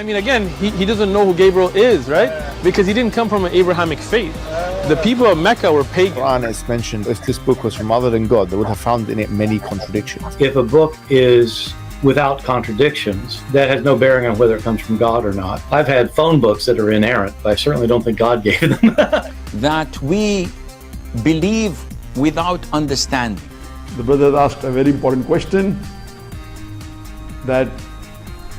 mean, again, he doesn't know who Gabriel is, right? Because he didn't come from an Abrahamic faith. The people of Mecca were pagan. Quran is mentioned, if this book was from other than God, they would have found in it many contradictions. If a book is without contradictions, that has no bearing on whether it comes from God or not. I've had phone books that are inerrant, but I certainly don't think God gave them. That we believe without understanding. The brother asked a very important question, that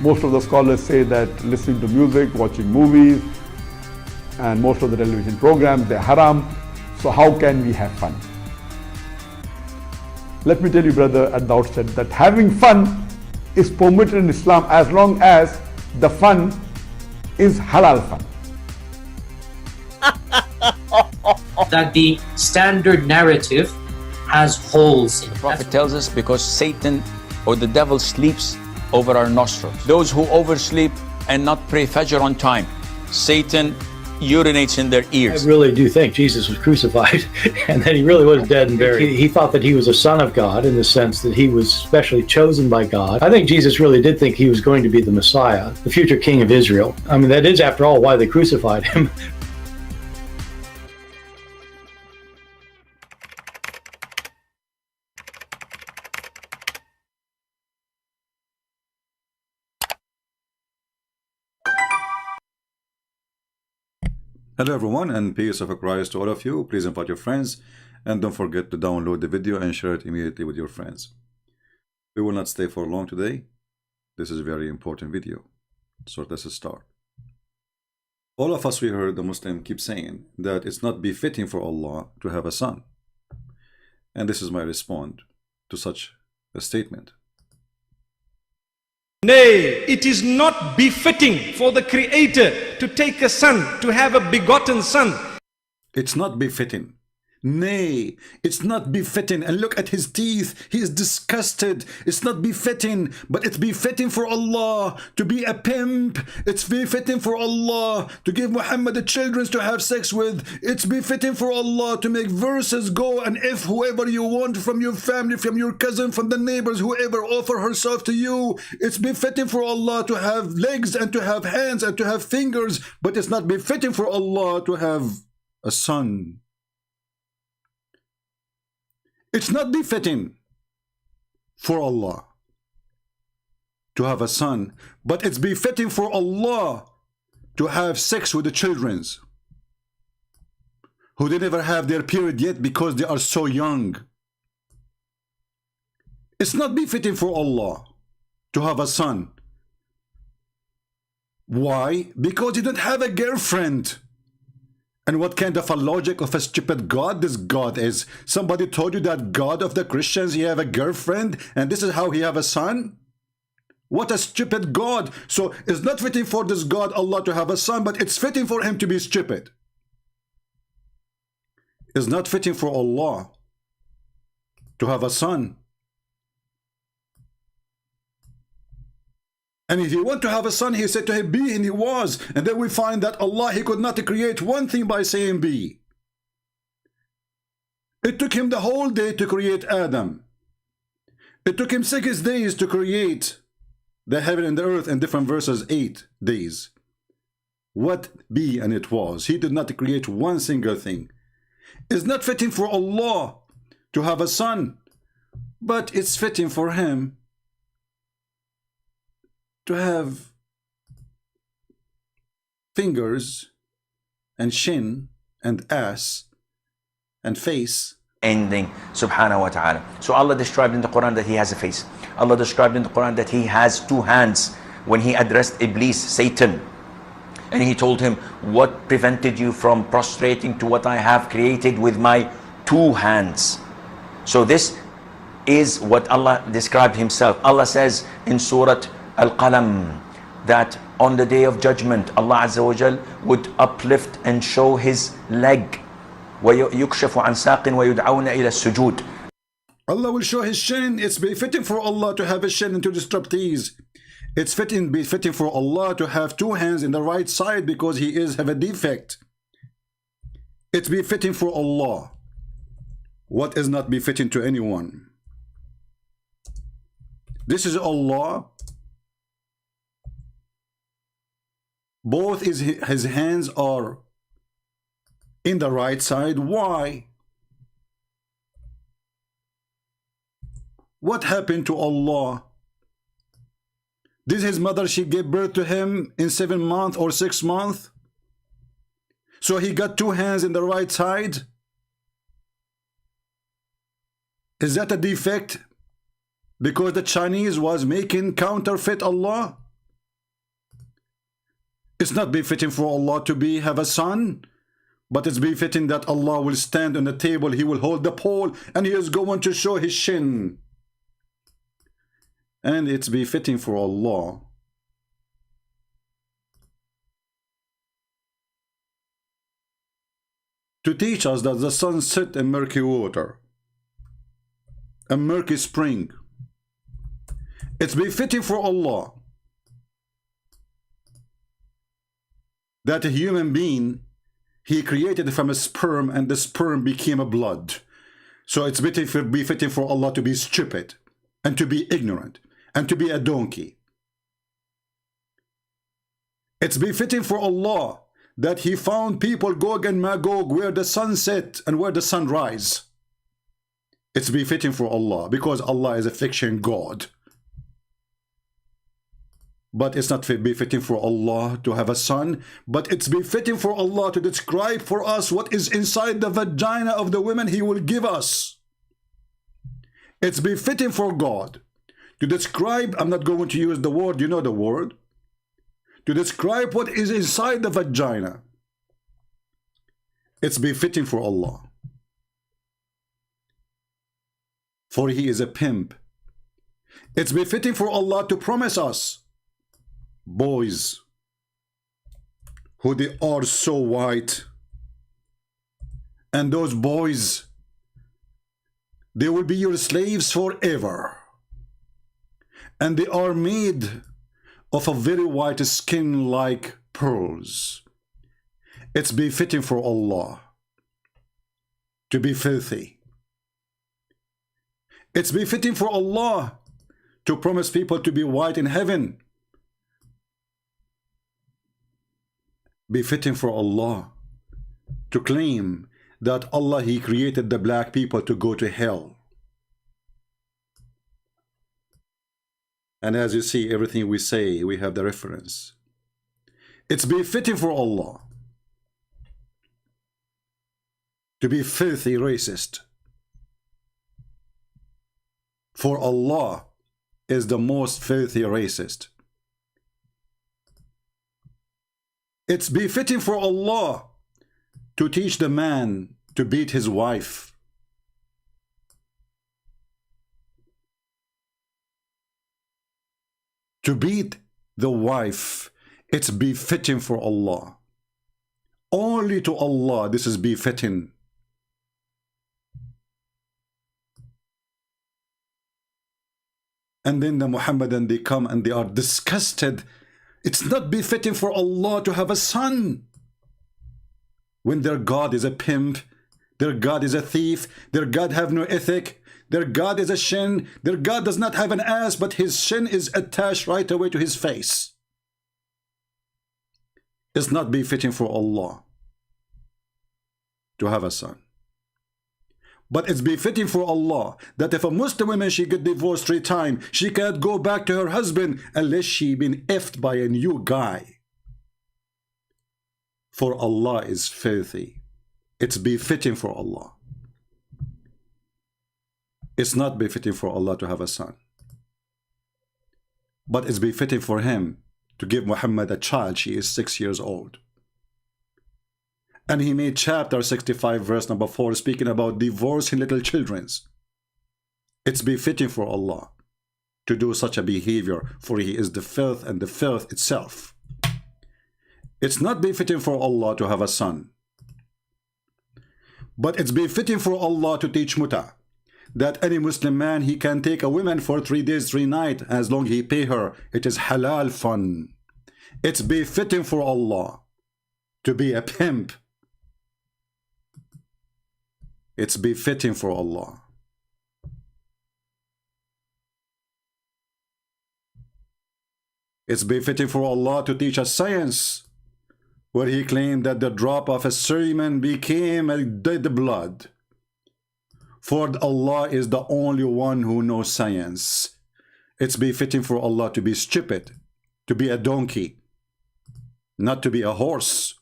most of the scholars say that listening to music, watching movies, and most of the television programs, they're haram. So how can we have fun? Let me tell you, brother, at the outset, that having fun is permitted in Islam as long as the fun is halal fun. That the standard narrative has holes in it. The Prophet tells us because Satan or the devil sleeps over our nostrils. Those who oversleep and not pray Fajr on time, Satan urinates in their ears. I really do think Jesus was crucified and that he really was dead and buried. He thought that he was a son of God in the sense that he was specially chosen by God. I think Jesus really did think he was going to be the Messiah, the future king of Israel. I mean, that is, after all, why they crucified him. Hello everyone, and peace of Christ to all of you. Please invite your friends and don't forget to download the video and share it immediately with your friends. We will not stay for long today. This is a very important video. So let's start. All of us, we heard the Muslim keep saying that it's not befitting for Allah to have a son. And this is my response to such a statement. Nay, it is not befitting for the Creator to take a son, to have a begotten son. It's not befitting. Nay, it's not befitting. And look at his teeth. He is disgusted. It's not befitting, but it's befitting for Allah to be a pimp. It's befitting for Allah to give Muhammad the children to have sex with. It's befitting for Allah to make verses go, and if whoever you want from your family, from your cousin, from the neighbors, whoever offer herself to you, it's befitting for Allah to have legs and to have hands and to have fingers, but it's not befitting for Allah to have a son. It's not befitting for Allah to have a son, but it's befitting for Allah to have sex with the children who they never have their period yet because they are so young. It's not befitting for Allah to have a son. Why? Because you don't have a girlfriend. And what kind of a logic of a stupid God this God is? Somebody told you that God of the Christians, he have a girlfriend and this is how he have a son? What a stupid God. So it's not fitting for this God Allah to have a son, but it's fitting for him to be stupid. It's not fitting for Allah to have a son. And if he want to have a son, he said to him, be, and he was. And then we find that Allah, he could not create one thing by saying be. It took him the whole day to create Adam. It took him 6 days to create the heaven and the earth in different verses, 8 days. What be and it was. He did not create one single thing. It's not fitting for Allah to have a son, but it's fitting for him to have fingers and chin and ass and face. Ending, subhanahu wa ta'ala. So Allah described in the Quran that he has a face. Allah described in the Quran that he has 2 hands when he addressed Iblis, Satan. And he told him, what prevented you from prostrating to what I have created with my 2 hands? So this is what Allah described himself. Allah says in Surah Al-Qalam that on the day of judgment Allah Azza wa Jal would uplift and show his leg. وَيُكْشَفُ عَنْ سَاقٍ وَيُدْعَوْنَ إِلَى السُّجُودِ. Allah will show his shin. It's befitting for Allah to have a shin and to disrupt these. It's befitting for Allah to have 2 hands in the right side because he have a defect. It's befitting for Allah. What is not befitting to anyone? This is Allah Both his hands are in the right side. Why? What happened to Allah? Did his mother, she gave birth to him in 7 months or 6 months? So he got 2 hands in the right side? Is that a defect? Because the Chinese was making counterfeit Allah? It's not befitting for Allah to have a son, but it's befitting that Allah will stand on the table, he will hold the pole, and he is going to show his shin. And it's befitting for Allah to teach us that the sun set in murky water, a murky spring. It's befitting for Allah that a human being, he created from a sperm, and the sperm became a blood. So it's befitting for Allah to be stupid and to be ignorant and to be a donkey. It's befitting for Allah that he found people Gog and Magog where the sun set and where the sun rise. It's befitting for Allah because Allah is a fiction God. But it's not befitting for Allah to have a son, but it's befitting for Allah to describe for us what is inside the vagina of the women he will give us. It's befitting for God to describe, I'm not going to use the word, you know the word, to describe what is inside the vagina. It's befitting for Allah. For he is a pimp. It's befitting for Allah to promise us boys who they are so white, and those boys, they will be your slaves forever, and they are made of a very white skin like pearls. It's befitting for Allah to be filthy. It's befitting for Allah to promise people to be white in heaven. Befitting for Allah to claim that Allah, he created the black people to go to hell. And as you see, everything we say, we have the reference. It's befitting for Allah to be filthy racist. For Allah is the most filthy racist. It's befitting for Allah to teach the man to beat his wife. To beat the wife, it's befitting for Allah. Only to Allah this is befitting. And then the Muhammadan, they come and they are disgusted. It's not befitting for Allah to have a son when their God is a pimp, their God is a thief, their God have no ethic, their God is a shin, their God does not have an ass, but his shin is attached right away to his face. It's not befitting for Allah to have a son. But it's befitting for Allah that if a Muslim woman, she get divorced 3 times, she can't go back to her husband unless she been effed by a new guy. For Allah is filthy. It's befitting for Allah. It's not befitting for Allah to have a son. But it's befitting for him to give Muhammad a child. She is 6 years old. And he made chapter 65 verse number 4 speaking about divorcing little children. It's befitting for Allah to do such a behavior, for he is the filth and the filth itself. It's not befitting for Allah to have a son. But it's befitting for Allah to teach muta, that any Muslim man, he can take a woman for 3 days, 3 nights, as long as he pay her. It is halal fun. It's befitting for Allah to be a pimp. It's befitting for Allah. It's befitting for Allah to teach us science, where he claimed that the drop of a semen became a dead blood. For Allah is the only one who knows science. It's befitting for Allah to be stupid, to be a donkey, not to be a horse.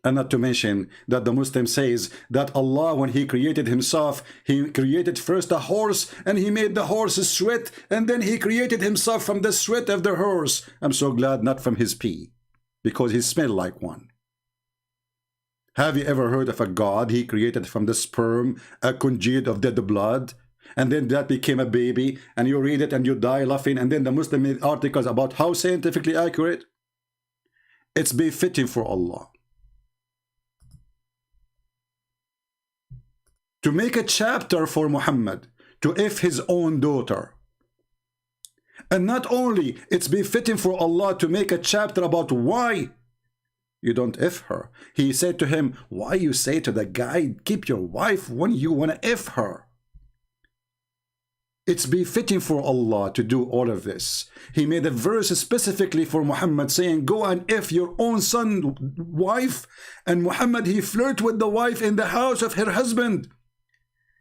And not to mention that the Muslim says that Allah, when he created himself, he created first a horse and he made the horse sweat, and then he created himself from the sweat of the horse. I'm so glad not from his pee, because he smelled like one. Have you ever heard of a God he created from the sperm, a congealed of dead blood, and then that became a baby, and you read it and you die laughing, and then the Muslim made articles about how scientifically accurate? It's befitting for Allah to make a chapter for Muhammad to if his own daughter. And not only it's befitting for Allah to make a chapter about why you don't if her. He said to him, why you say to the guy, keep your wife when you want to if her? It's befitting for Allah to do all of this. He made a verse specifically for Muhammad saying, go and if your own son wife. And Muhammad, he flirted with the wife in the house of her husband.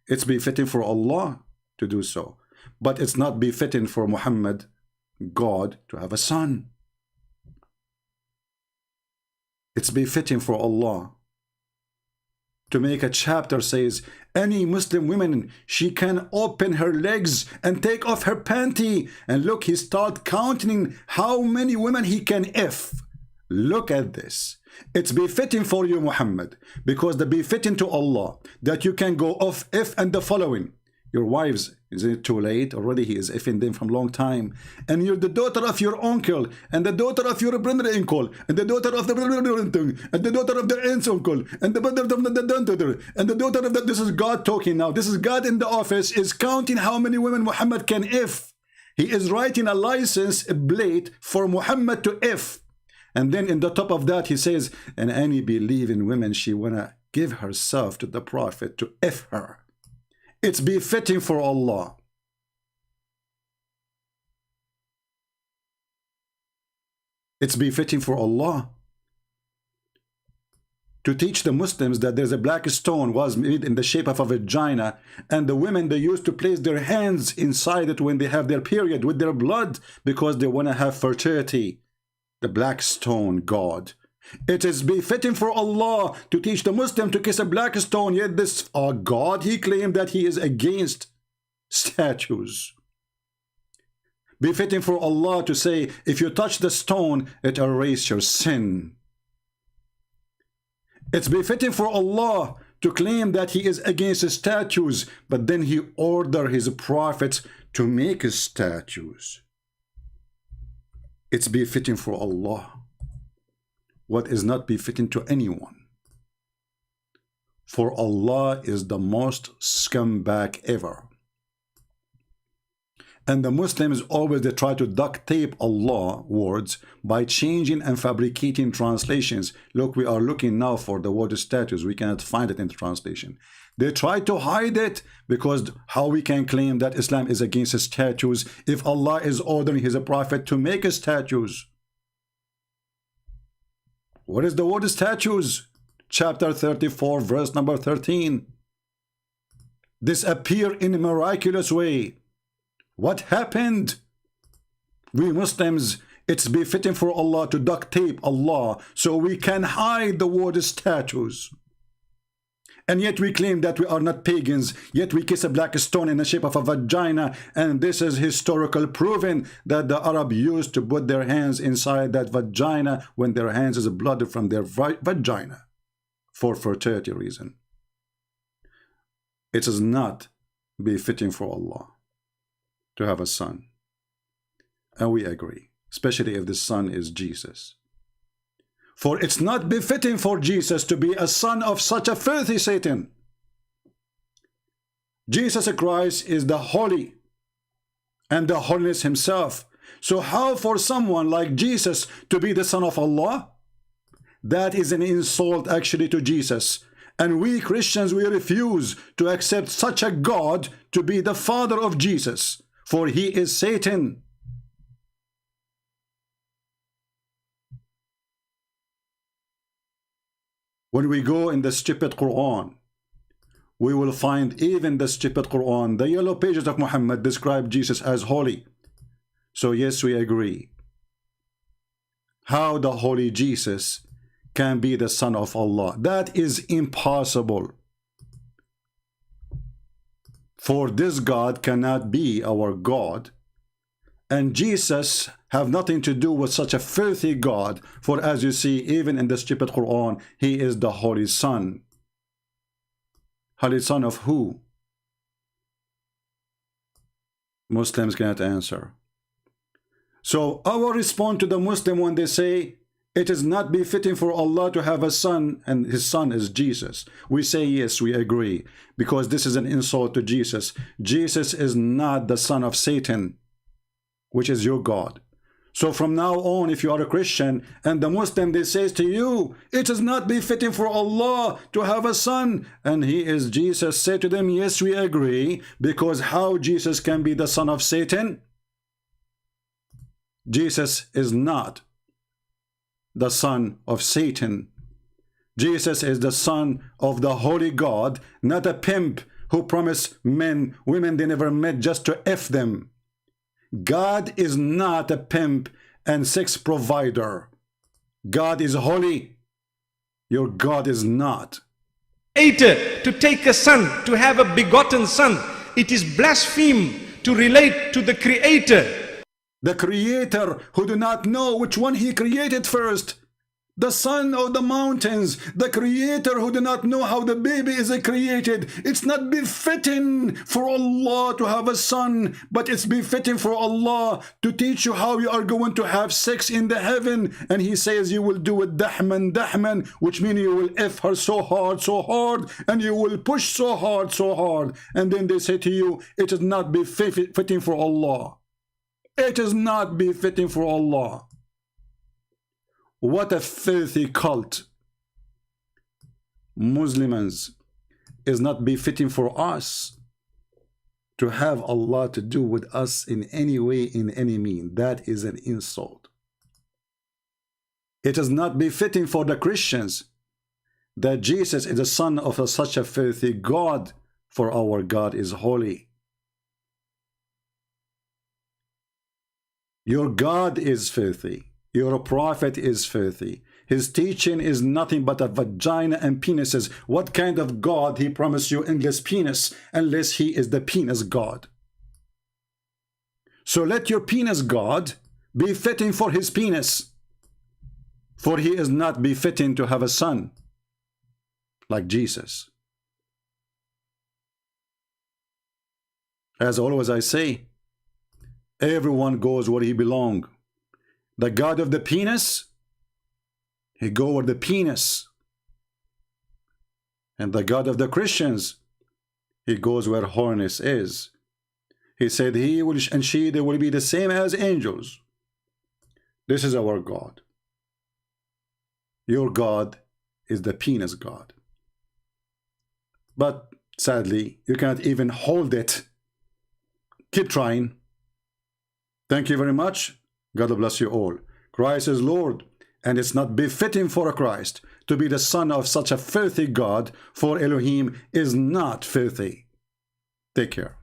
It's befitting for Allah to do so. But it's not befitting for Muhammad, God, to have a son. It's befitting for Allah to make a chapter says, any Muslim woman, she can open her legs and take off her panty. And look, he start counting how many women he can if. Look at this. It's befitting for you, Muhammad, because the befitting to Allah that you can go off if and the following. Your wives, is it too late? Already he is effing them from long time. And you're the daughter of your uncle, and the daughter of your brother-uncle, and the daughter of the brother-uncle, and the daughter of the aunt's uncle, and the brother of the daughter, and the daughter of the... This is God talking now. This is God in the office is counting how many women Muhammad can if. He is writing a license plate for Muhammad to if. And then in the top of that he says, and any believing woman, she wanna give herself to the Prophet to if her. It's befitting for Allah. It's befitting for Allah to teach the Muslims that there's a black stone was made in the shape of a vagina, and the women, they used to place their hands inside it when they have their period with their blood because they want to have fertility. The black stone God. It is befitting for Allah to teach the Muslim to kiss a black stone, yet this God, he claimed that he is against statues. Befitting for Allah to say, if you touch the stone, it erases your sin. It's befitting for Allah to claim that he is against statues, but then he ordered his prophets to make statues. It's befitting for Allah what is not befitting to anyone. For Allah is the most scumbag ever. And the Muslims always they try to duct tape Allah words by changing and fabricating translations. Look, we are looking now for the word statues. We cannot find it in the translation. They try to hide it because how we can claim that Islam is against statues if Allah is ordering his prophet to make statues? What is the word statues? Chapter 34, verse number 13. Disappear in a miraculous way. What happened? We Muslims, it's befitting for Allah to duct tape Allah so we can hide the word statues. And yet we claim that we are not pagans, yet we kiss a black stone in the shape of a vagina, and this is historical proven that the Arab used to put their hands inside that vagina when their hands is blood from their vagina for fertility reason. It is not befitting for Allah to have a son. And we agree, especially if the son is Jesus. For it's not befitting for Jesus to be a son of such a filthy Satan. Jesus Christ is the holy and the holiness himself. So how for someone like Jesus to be the son of Allah? That is an insult actually to Jesus. And we Christians, we refuse to accept such a God to be the father of Jesus. For he is Satan. When we go in the stupid Quran, we will find even the stupid Quran, the yellow pages of Muhammad describe Jesus as holy. So yes, we agree. How the holy Jesus can be the son of Allah? That is impossible. For this God cannot be our God, and Jesus have nothing to do with such a filthy God. For as you see, even in the stupid Quran, he is the holy son. Holy son of who? Muslims cannot answer. So our response to the Muslim when they say it is not befitting for Allah to have a son and his son is Jesus, we say yes, we agree, because this is an insult to Jesus. Jesus is not the son of Satan, which is your God. So from now on, if you are a Christian and the Muslim, they says to you, it is not befitting for Allah to have a son and he is Jesus, say to them, yes, we agree, because how Jesus can be the son of Satan? Jesus is not the son of Satan. Jesus is the son of the holy God, not a pimp who promised men, women they never met just to F them. God is not a pimp and sex provider. God is holy. Your God is not. Creator to take a son, to have a begotten son, it is blaspheme to relate to the Creator. The Creator who do not know which one he created first. The sun or the mountains. The Creator who do not know how the baby is created. It's not befitting for Allah to have a son, but it's befitting for Allah to teach you how you are going to have sex in the heaven. And he says you will do it dahman, dahman, which means you will F her so hard, and you will push so hard. And then they say to you, it is not befitting for Allah. It is not befitting for Allah. What a filthy cult. Muslims is not befitting for us to have Allah to do with us in any way, in any mean. That is an insult. It is not befitting for the Christians that Jesus is the son of such a filthy God, for our God is holy. Your God is filthy. Your prophet is filthy. His teaching is nothing but a vagina and penises. What kind of God he promised you endless penis unless he is the penis God? So let your penis God be fitting for his penis, for he is not befitting to have a son like Jesus. As always I say, everyone goes where he belongs. The God of the penis, he go where the penis. And the God of the Christians, he goes where horniness is. He said he will and she, they will be the same as angels. This is our God. Your God is the penis God. But sadly, you cannot even hold it. Keep trying. Thank you very much. God bless you all. Christ is Lord, and it's not befitting for a Christ to be the son of such a filthy God, for Elohim is not filthy. Take care.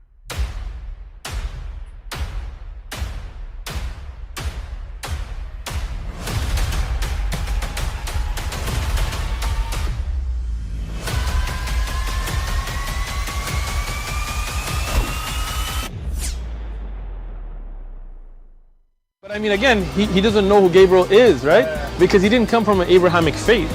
But I mean, again, he doesn't know who Gabriel is, right? Because he didn't come from an Abrahamic faith.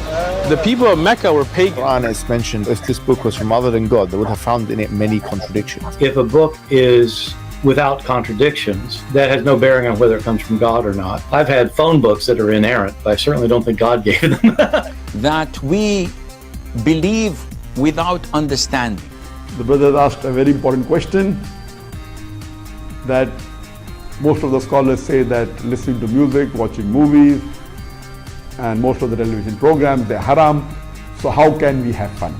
The people of Mecca were pagan. Quran is mentioned, if this book was from other than God, they would have found in it many contradictions. If a book is without contradictions, that has no bearing on whether it comes from God or not. I've had phone books that are inerrant, but I certainly don't think God gave them. That we believe without understanding. The brother asked a very important question, that most of the scholars say that listening to music, watching movies, and most of the television programs, they're haram. So how can we have fun?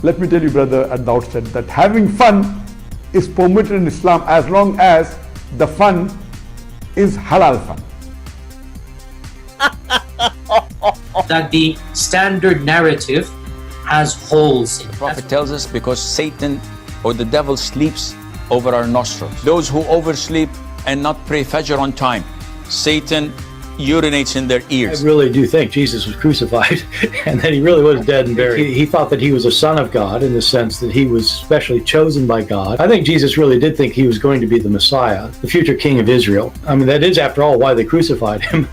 Let me tell you, brother, at the outset that having fun is permitted in Islam as long as the fun is halal fun. that the standard narrative has holes in it. The Prophet tells us because Satan or the devil sleeps over our nostrils. Those who oversleep and not pray Fajr on time, Satan urinates in their ears. I really do think Jesus was crucified and that he really was dead and buried. He thought that he was a son of God in the sense that he was specially chosen by God. I think Jesus really did think he was going to be the Messiah, the future king of Israel. I mean, that is, after all, why they crucified him,